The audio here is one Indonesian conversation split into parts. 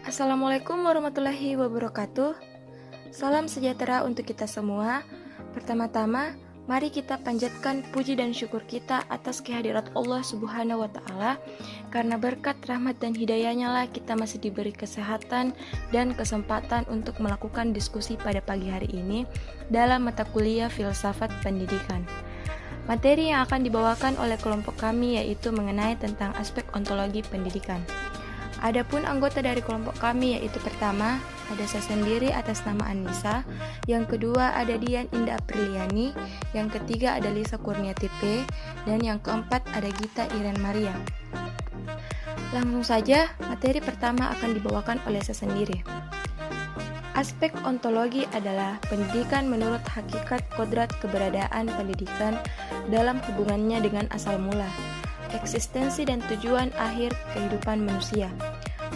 Assalamualaikum warahmatullahi wabarakatuh. Salam sejahtera untuk kita semua. Pertama-tama, mari kita panjatkan puji dan syukur kita atas kehadirat Allah Subhanahu wa Ta'ala. Karena berkat rahmat dan hidayahnya lah kita masih diberi kesehatan dan kesempatan untuk melakukan diskusi pada pagi hari ini dalam mata kuliah Filsafat Pendidikan. Materi yang akan dibawakan oleh kelompok kami yaitu mengenai tentang aspek ontologi pendidikan. Adapun anggota dari kelompok kami yaitu pertama, ada saya sendiri atas nama Anissa, yang kedua ada Dian Indah Apriliani, yang ketiga ada Lisa Kurniati P, dan yang keempat ada Gita Iren Maria. Langsung saja, materi pertama akan dibawakan oleh saya sendiri. Aspek ontologi adalah pendidikan menurut hakikat kodrat keberadaan pendidikan dalam hubungannya dengan asal mula, eksistensi dan tujuan akhir kehidupan manusia.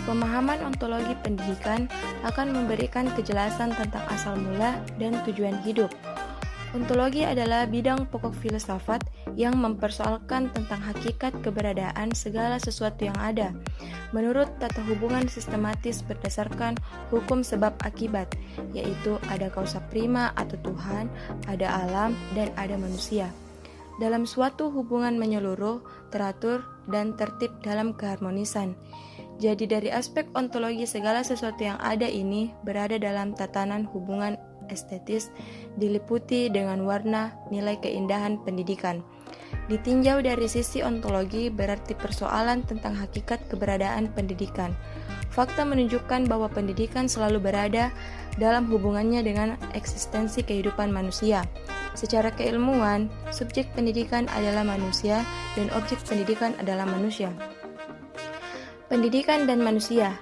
Pemahaman ontologi pendidikan akan memberikan kejelasan tentang asal mula dan tujuan hidup. Ontologi adalah bidang pokok filsafat yang mempersoalkan tentang hakikat keberadaan segala sesuatu yang ada, menurut tata hubungan sistematis berdasarkan hukum sebab akibat, yaitu ada kausa prima atau Tuhan, ada alam, dan ada manusia. Dalam suatu hubungan menyeluruh, teratur, dan tertib dalam keharmonisan. Jadi dari aspek ontologi segala sesuatu yang ada ini berada dalam tatanan hubungan estetis, diliputi dengan warna, nilai keindahan pendidikan. Ditinjau dari sisi ontologi berarti persoalan tentang hakikat keberadaan pendidikan. Fakta menunjukkan bahwa pendidikan selalu berada dalam hubungannya dengan eksistensi kehidupan manusia. Secara keilmuan, subjek pendidikan adalah manusia dan objek pendidikan adalah manusia. Pendidikan dan manusia.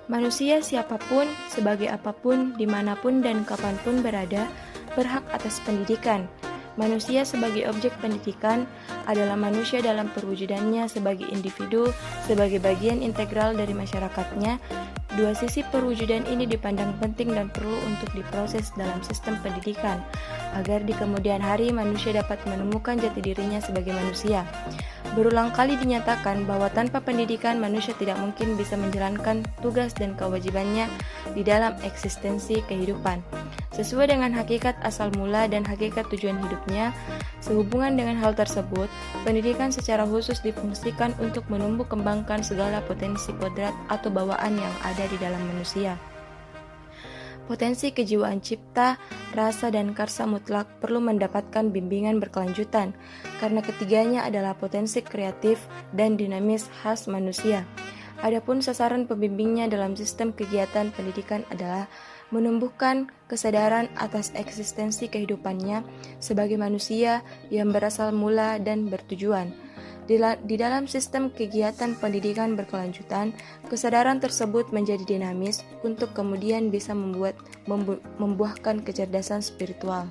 Manusia siapapun, sebagai apapun, dimanapun dan kapanpun berada, berhak atas pendidikan. Manusia sebagai objek pendidikan adalah manusia dalam perwujudannya sebagai individu, sebagai bagian integral dari masyarakatnya. Dua sisi perwujudan ini dipandang penting dan perlu untuk diproses dalam sistem pendidikan, agar di kemudian hari manusia dapat menemukan jati dirinya sebagai manusia. Berulang kali dinyatakan bahwa tanpa pendidikan manusia tidak mungkin bisa menjalankan tugas dan kewajibannya di dalam eksistensi kehidupan. Sesuai dengan hakikat asal mula dan hakikat tujuan hidupnya, sehubungan dengan hal tersebut, pendidikan secara khusus difungsikan untuk menumbuh kembangkan segala potensi kodrat atau bawaan yang ada di dalam manusia. Potensi kejiwaan cipta, rasa, dan karsa mutlak perlu mendapatkan bimbingan berkelanjutan, karena ketiganya adalah potensi kreatif dan dinamis khas manusia. Adapun sasaran pembimbingnya dalam sistem kegiatan pendidikan adalah menumbuhkan kesadaran atas eksistensi kehidupannya sebagai manusia yang berasal mula dan bertujuan. Di dalam sistem kegiatan pendidikan berkelanjutan, kesadaran tersebut menjadi dinamis untuk kemudian bisa membuahkan kecerdasan spiritual.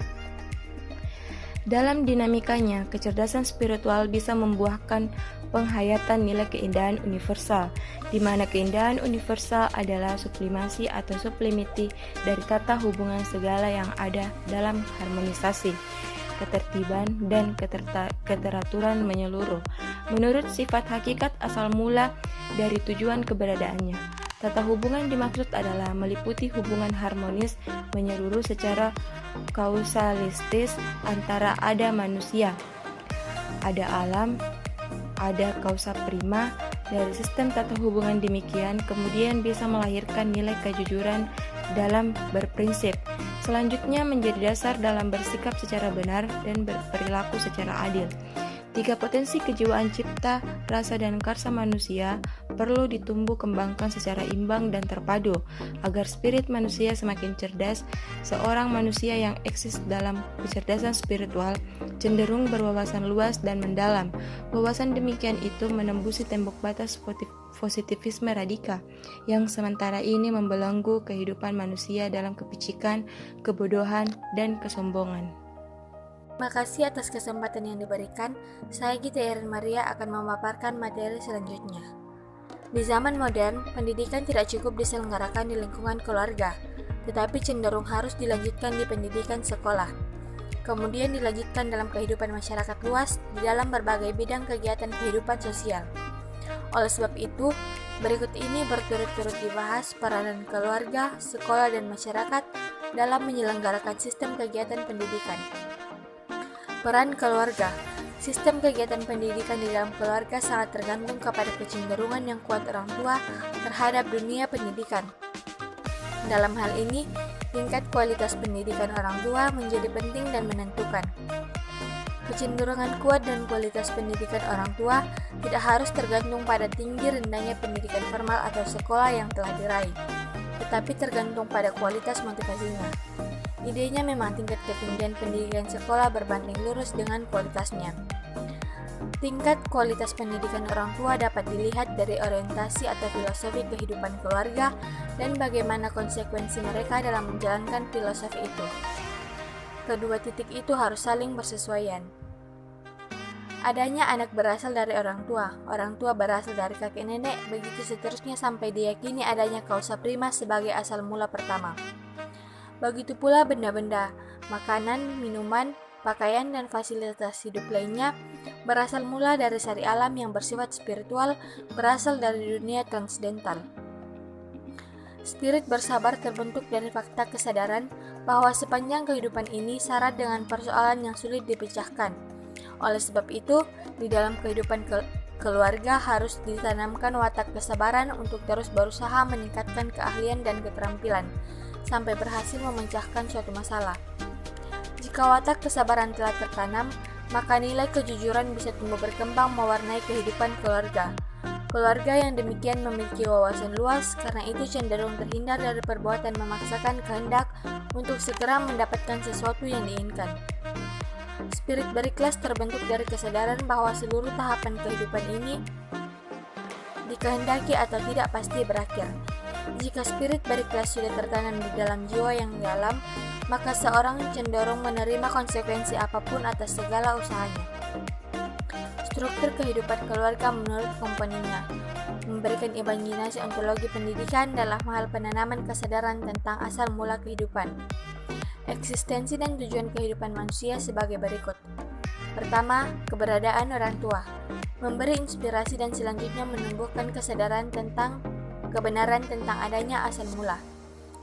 Dalam dinamikanya, kecerdasan spiritual bisa membuahkan penghayatan nilai keindahan universal, di mana keindahan universal adalah sublimasi atau sublimiti dari tata hubungan segala yang ada dalam harmonisasi, ketertiban, dan keteraturan menyeluruh, menurut sifat hakikat asal mula dari tujuan keberadaannya. Tata hubungan dimaksud adalah meliputi hubungan harmonis menyeluruh secara kausalistis antara ada manusia, ada alam, ada kausa prima. Dari sistem tata hubungan demikian kemudian bisa melahirkan nilai kejujuran dalam berprinsip. Selanjutnya menjadi dasar dalam bersikap secara benar dan berperilaku secara adil. Tiga potensi kejiwaan cipta, rasa, dan karsa manusia perlu ditumbuh kembangkan secara imbang dan terpadu, agar spirit manusia semakin cerdas. Seorang manusia yang eksis dalam kecerdasan spiritual cenderung berwawasan luas dan mendalam. Wawasan demikian itu menembusi tembok batas positivisme radikal, yang sementara ini membelenggu kehidupan manusia dalam kepicikan, kebodohan, dan kesombongan. Terima kasih atas kesempatan yang diberikan. Saya Gita Iren Maria akan memaparkan materi selanjutnya. Di zaman modern, pendidikan tidak cukup diselenggarakan di lingkungan keluarga, tetapi cenderung harus dilanjutkan di pendidikan sekolah. Kemudian dilanjutkan dalam kehidupan masyarakat luas di dalam berbagai bidang kegiatan kehidupan sosial. Oleh sebab itu, Berikut ini berturut-turut dibahas peranan keluarga, sekolah, dan masyarakat dalam menyelenggarakan sistem kegiatan pendidikan. Peran keluarga. Sistem kegiatan pendidikan di dalam keluarga sangat tergantung kepada kecenderungan yang kuat orang tua terhadap dunia pendidikan. Dalam hal ini, tingkat kualitas pendidikan orang tua menjadi penting dan menentukan. Kecenderungan kuat dan kualitas pendidikan orang tua tidak harus tergantung pada tinggi rendahnya pendidikan formal atau sekolah yang telah diraih, tetapi tergantung pada kualitas motivasinya. Idenya memang tingkat ketinggian pendidikan sekolah berbanding lurus dengan kualitasnya. Tingkat kualitas pendidikan orang tua dapat dilihat dari orientasi atau filosofi kehidupan keluarga dan bagaimana konsekuensi mereka dalam menjalankan filosofi itu. Kedua titik itu harus saling bersesuaian. Adanya anak berasal dari orang tua berasal dari kakek nenek, begitu seterusnya sampai diyakini adanya kausa prima sebagai asal mula pertama. Begitu pula benda-benda, makanan, minuman, pakaian, dan fasilitas hidup lainnya berasal mula dari sari alam yang bersifat spiritual, berasal dari dunia transcendental. Spirit bersabar terbentuk dari fakta kesadaran bahwa sepanjang kehidupan ini syarat dengan persoalan yang sulit dipecahkan. Oleh sebab itu, di dalam kehidupan keluarga harus ditanamkan watak kesabaran untuk terus berusaha meningkatkan keahlian dan keterampilan, sampai berhasil memecahkan suatu masalah. Jika watak kesabaran telah tertanam, maka nilai kejujuran bisa tumbuh berkembang mewarnai kehidupan keluarga. Keluarga yang demikian memiliki wawasan luas, karena itu cenderung terhindar dari perbuatan memaksakan kehendak untuk segera mendapatkan sesuatu yang diinginkan. Spirit berikhlas terbentuk dari kesadaran bahwa seluruh tahapan kehidupan ini dikehendaki atau tidak pasti berakhir. Jika spirit berikhlas sudah tertanam di dalam jiwa yang dalam, maka seorang cenderung menerima konsekuensi apapun atas segala usahanya. Struktur kehidupan keluarga menurut komponennya memberikan imajinasi ontologi pendidikan dalam hal penanaman kesadaran tentang asal mula kehidupan. Eksistensi dan tujuan kehidupan manusia sebagai berikut. Pertama, keberadaan orang tua, memberi inspirasi dan selanjutnya menumbuhkan kesadaran tentang kebenaran tentang adanya asal mula.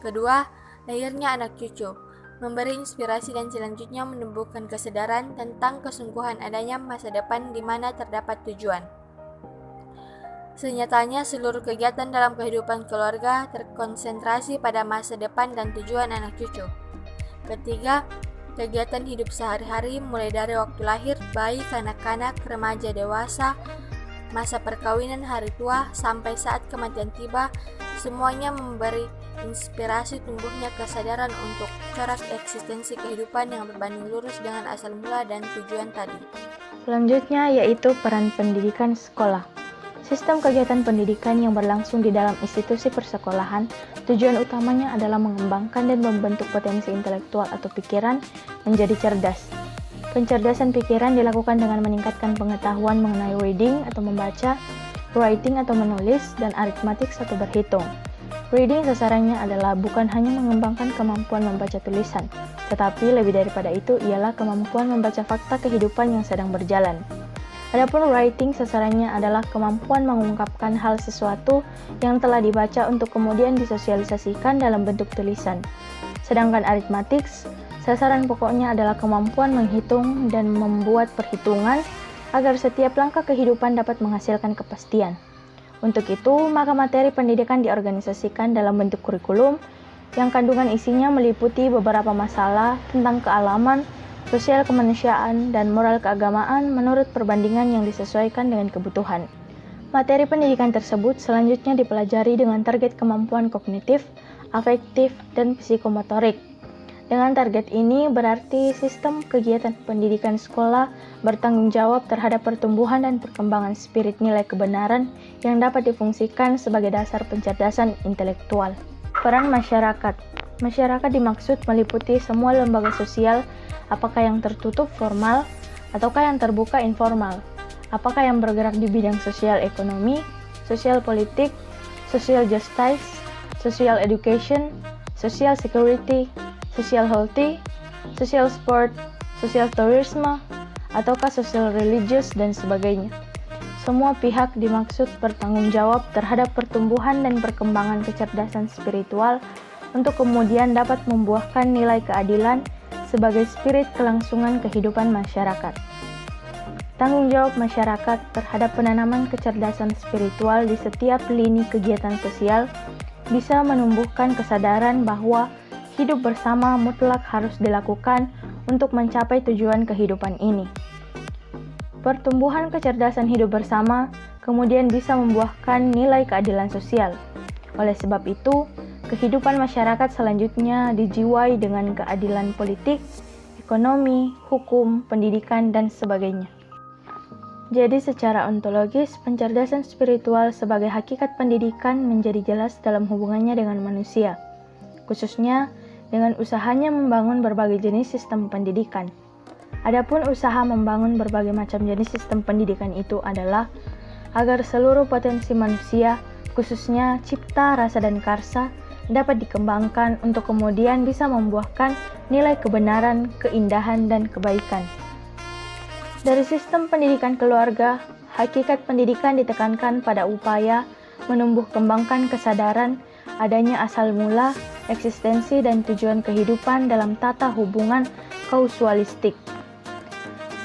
Kedua, lahirnya anak cucu, memberi inspirasi dan selanjutnya menumbuhkan kesadaran tentang kesungguhan adanya masa depan di mana terdapat tujuan. Senyatanya, seluruh kegiatan dalam kehidupan keluarga terkonsentrasi pada masa depan dan tujuan anak cucu. Ketiga, kegiatan hidup sehari-hari mulai dari waktu lahir, bayi, kanak-kanak, remaja, dewasa, masa perkawinan, hari tua, sampai saat kematian tiba, semuanya memberi inspirasi tumbuhnya kesadaran untuk corak eksistensi kehidupan yang berbanding lurus dengan asal mula dan tujuan tadi. Selanjutnya yaitu peran pendidikan sekolah. Sistem kegiatan pendidikan yang berlangsung di dalam institusi persekolahan, tujuan utamanya adalah mengembangkan dan membentuk potensi intelektual atau pikiran menjadi cerdas. Pencerdasan pikiran dilakukan dengan meningkatkan pengetahuan mengenai reading atau membaca, writing atau menulis, dan arithmetic atau berhitung. Reading sasarannya adalah bukan hanya mengembangkan kemampuan membaca tulisan, tetapi lebih daripada itu ialah kemampuan membaca fakta kehidupan yang sedang berjalan. Adapun writing sasarannya adalah kemampuan mengungkapkan hal sesuatu yang telah dibaca untuk kemudian disosialisasikan dalam bentuk tulisan. Sedangkan arithmetic, sasaran pokoknya adalah kemampuan menghitung dan membuat perhitungan agar setiap langkah kehidupan dapat menghasilkan kepastian. Untuk itu, maka materi pendidikan diorganisasikan dalam bentuk kurikulum yang kandungan isinya meliputi beberapa masalah tentang kealaman, sosial kemanusiaan, dan moral keagamaan menurut perbandingan yang disesuaikan dengan kebutuhan. Materi pendidikan tersebut selanjutnya dipelajari dengan target kemampuan kognitif, afektif, dan psikomotorik. Dengan target ini berarti sistem kegiatan pendidikan sekolah bertanggung jawab terhadap pertumbuhan dan perkembangan spirit nilai kebenaran yang dapat difungsikan sebagai dasar pencerdasan intelektual. Peran masyarakat. Masyarakat dimaksud meliputi semua lembaga sosial, apakah yang tertutup formal ataukah yang terbuka informal, apakah yang bergerak di bidang sosial ekonomi, sosial politik, social justice, social education, social security, social healthy, social sport, social tourism, ataukah social religious, dan sebagainya. semua pihak dimaksud bertanggung jawab terhadap pertumbuhan dan perkembangan kecerdasan spiritual untuk kemudian dapat membuahkan nilai keadilan sebagai spirit kelangsungan kehidupan masyarakat. Tanggung jawab masyarakat terhadap penanaman kecerdasan spiritual di setiap lini kegiatan sosial bisa menumbuhkan kesadaran bahwa hidup bersama mutlak harus dilakukan untuk mencapai tujuan kehidupan ini. Pertumbuhan kecerdasan hidup bersama kemudian bisa membuahkan nilai keadilan sosial. Oleh sebab itu, kehidupan masyarakat selanjutnya dijiwai dengan keadilan politik, ekonomi, hukum, pendidikan, dan sebagainya. Jadi secara ontologis, pencerdasan spiritual sebagai hakikat pendidikan menjadi jelas dalam hubungannya dengan manusia, khususnya dengan usahanya membangun berbagai jenis sistem pendidikan. Adapun usaha membangun berbagai macam jenis sistem pendidikan itu adalah agar seluruh potensi manusia, khususnya cipta, rasa, dan karsa, dapat dikembangkan untuk kemudian bisa membuahkan nilai kebenaran, keindahan, dan kebaikan. Dari sistem pendidikan keluarga, hakikat pendidikan ditekankan pada upaya menumbuh kembangkan kesadaran adanya asal mula, eksistensi, dan tujuan kehidupan dalam tata hubungan kausualistik,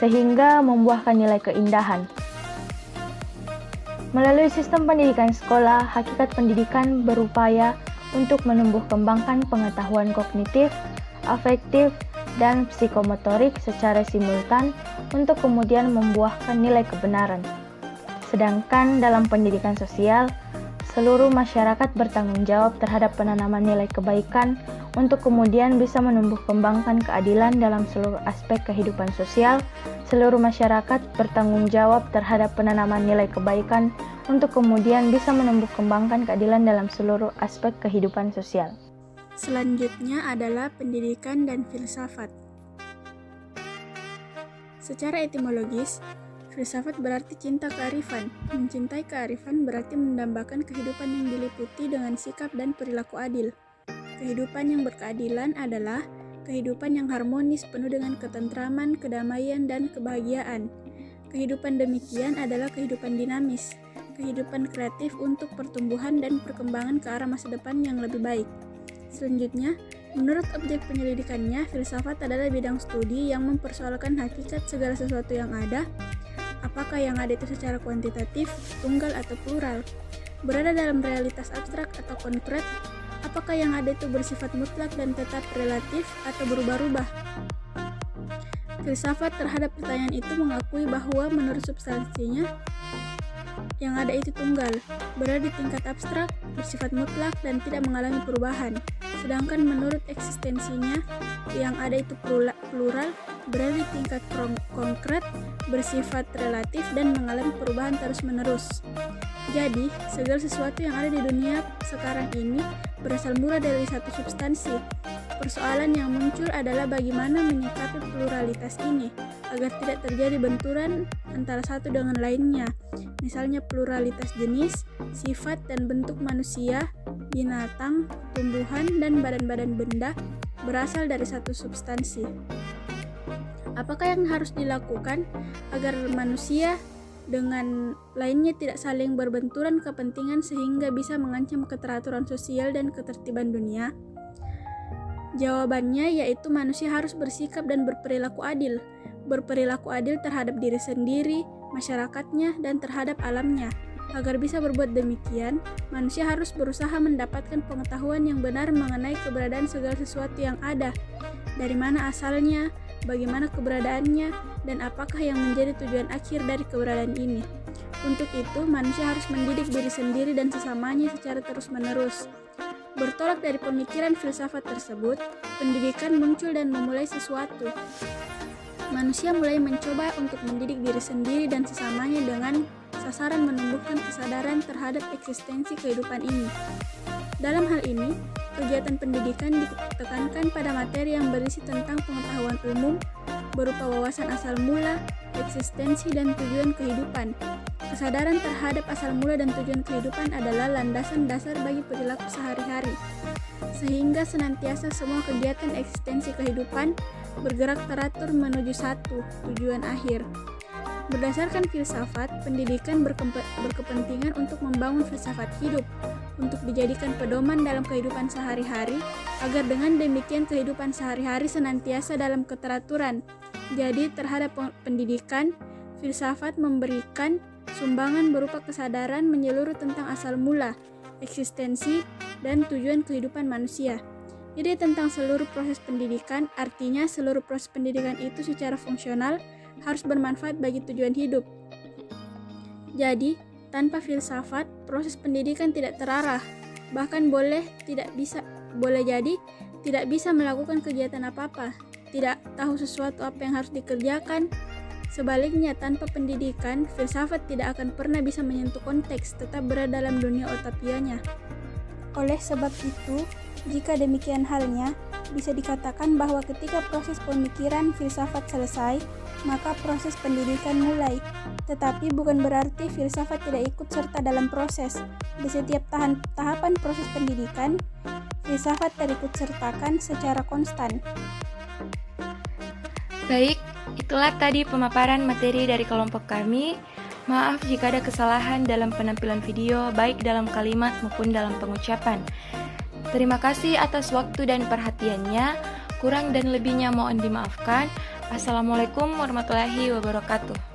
sehingga membuahkan nilai keindahan. Melalui sistem pendidikan sekolah, hakikat pendidikan berupaya untuk menumbuh kembangkan pengetahuan kognitif, afektif, dan psikomotorik secara simultan untuk kemudian membuahkan nilai kebenaran. Sedangkan dalam pendidikan sosial, seluruh masyarakat bertanggung jawab terhadap penanaman nilai kebaikan untuk kemudian bisa menumbuh kembangkan keadilan dalam seluruh aspek kehidupan sosial. Seluruh masyarakat bertanggung jawab terhadap penanaman nilai kebaikan untuk kemudian bisa menumbuh kembangkan keadilan dalam seluruh aspek kehidupan sosial. Selanjutnya adalah pendidikan dan filsafat. Secara etimologis, filsafat berarti cinta kearifan. Mencintai kearifan berarti mendambakan kehidupan yang diliputi dengan sikap dan perilaku adil. Kehidupan yang berkeadilan adalah kehidupan yang harmonis, penuh dengan ketentraman, kedamaian, dan kebahagiaan. Kehidupan demikian adalah kehidupan dinamis, kehidupan kreatif untuk pertumbuhan dan perkembangan ke arah masa depan yang lebih baik. Selanjutnya, menurut objek penyelidikannya, filsafat adalah bidang studi yang mempersoalkan hakikat segala sesuatu yang ada, apakah yang ada itu secara kuantitatif, tunggal atau plural, berada dalam realitas abstrak atau konkret, apakah yang ada itu bersifat mutlak dan tetap relatif atau berubah-ubah. Filsafat terhadap pertanyaan itu mengakui bahwa menurut substansinya, yang ada itu tunggal, berada di tingkat abstrak, bersifat mutlak, dan tidak mengalami perubahan. Sedangkan menurut eksistensinya, yang ada itu plural, berada di tingkat konkret, bersifat relatif, dan mengalami perubahan terus-menerus. Jadi, segala sesuatu yang ada di dunia sekarang ini berasal mula dari satu substansi. Persoalan yang muncul adalah bagaimana menyikapi pluralitas ini agar tidak terjadi benturan antara satu dengan lainnya. Misalnya pluralitas jenis, sifat dan bentuk manusia, binatang, tumbuhan, dan badan-badan benda berasal dari satu substansi. Apakah yang harus dilakukan agar manusia dengan lainnya tidak saling berbenturan kepentingan sehingga bisa mengancam keteraturan sosial dan ketertiban dunia? Jawabannya yaitu manusia harus bersikap dan berperilaku adil. Berperilaku adil terhadap diri sendiri, masyarakatnya, dan terhadap alamnya. Agar bisa berbuat demikian, manusia harus berusaha mendapatkan pengetahuan yang benar mengenai keberadaan segala sesuatu yang ada. Dari mana asalnya, bagaimana keberadaannya, dan apakah yang menjadi tujuan akhir dari keberadaan ini. Untuk itu, manusia harus mendidik diri sendiri dan sesamanya secara terus-menerus. Bertolak dari pemikiran filsafat tersebut, pendidikan muncul dan memulai sesuatu. Manusia mulai mencoba untuk mendidik diri sendiri dan sesamanya dengan sasaran menumbuhkan kesadaran terhadap eksistensi kehidupan ini. Dalam hal ini, kegiatan pendidikan ditekankan pada materi yang berisi tentang pengetahuan umum, berupa wawasan asal mula, eksistensi, dan tujuan kehidupan. Kesadaran terhadap asal mula dan tujuan kehidupan adalah landasan dasar bagi perilaku sehari-hari, sehingga senantiasa semua kegiatan eksistensi kehidupan bergerak teratur menuju satu tujuan akhir. Berdasarkan filsafat, pendidikan berkepentingan untuk membangun filsafat hidup, untuk dijadikan pedoman dalam kehidupan sehari-hari, agar dengan demikian kehidupan sehari-hari senantiasa dalam keteraturan. Jadi, terhadap pendidikan, filsafat memberikan sumbangan berupa kesadaran menyeluruh tentang asal mula, eksistensi, dan tujuan kehidupan manusia. Jadi tentang seluruh proses pendidikan, artinya seluruh proses pendidikan itu secara fungsional harus bermanfaat bagi tujuan hidup. Jadi, tanpa filsafat, proses pendidikan tidak terarah, bahkan boleh jadi tidak bisa melakukan kegiatan apa-apa, tidak tahu sesuatu apa yang harus dikerjakan. Sebaliknya, tanpa pendidikan, filsafat tidak akan pernah bisa menyentuh konteks, tetap berada dalam dunia utopianya. Oleh sebab itu, jika demikian halnya, bisa dikatakan bahwa ketika proses pemikiran filsafat selesai, maka proses pendidikan mulai. Tetapi bukan berarti filsafat tidak ikut serta dalam proses. Di setiap tahapan proses pendidikan, filsafat terikut sertakan secara konstan. Baik, itulah tadi pemaparan materi dari kelompok kami. Maaf jika ada kesalahan dalam penampilan video, baik dalam kalimat maupun dalam pengucapan. Terima kasih atas waktu dan perhatiannya. Kurang dan lebihnya mohon dimaafkan. Assalamualaikum warahmatullahi wabarakatuh.